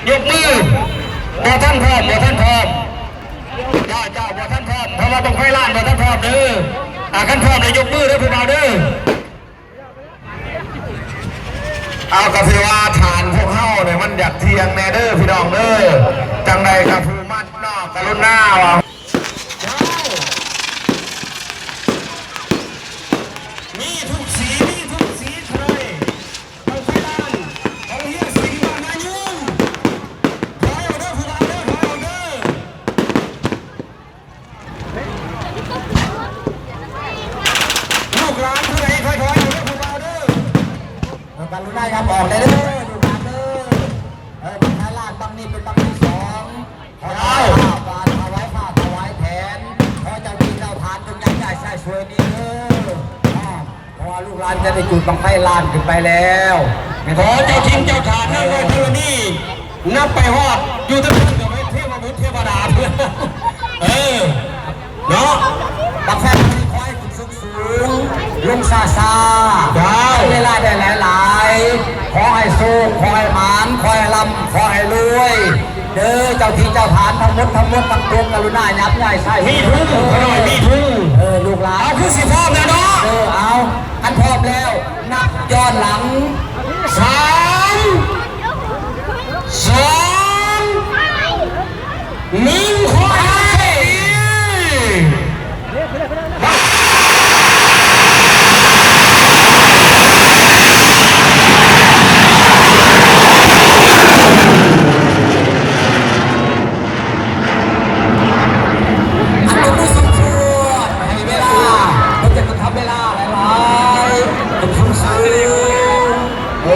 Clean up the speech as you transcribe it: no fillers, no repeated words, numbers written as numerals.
ยกมือบ่ท่านพร้อมบ่ท่านพร้อมเจ้าบ่ท่านพร้อมเพราะว่าต้องไฟล้านบ่ท่านพร้อมเด้อขั้นพร้อมเลยยกมือเด้อพวกเราเด้อเอากระเทว่าฐานพวกเฮาเนี่ยมันอยากเทียงแน่เด้อพี่น้องเด้อจังใดกับผู้มัดนอกกรุณาวะมีทุกสีเลยเอาไฟล้านเอาเฮียสีบ้านนายุ่งถอยเอาเด้อพวกเราเด้อถอยเอาเด้อลูกหลานผู้ใดถอยเอาเด้อพวกเราเด้อกรุณาครับออกได้เด้อลูกหลานเด้อบังไฟล้านบังนี้เป็นบังที่สองถอยเอาบาทถวายผ้าถวายแผนขอเจ้าที่เจ้าทานจงยังใหญ่ใส่สวยดีเด้อเพราะว่าลูกหลานจะได้จุดบังไฟล้านขึ้นไปแล้วขอเจ้าทิ้งเจ้าทานนั่งไว้เพื่อนี่นับไปฮอดอยู่ทั้งคนกับเทพบุตรเทวดาเพื่อนเนาะบังไฟคอยขึ้นสูงลงซาเวลาได้หลายขอให้สู้ขอให้หมานขอให้ลำขอให้รวยเด้อเจ้าที่เจ้าทานทั้งหมดทั้งปวงกรุณายับใหญ่ใส่มีทุ่งขน่อยมีทุ่งลูกหลานเอาคือสิพร้อมแล้วเนาะเอาอันพร้อมแล้วนับย้อนหลัง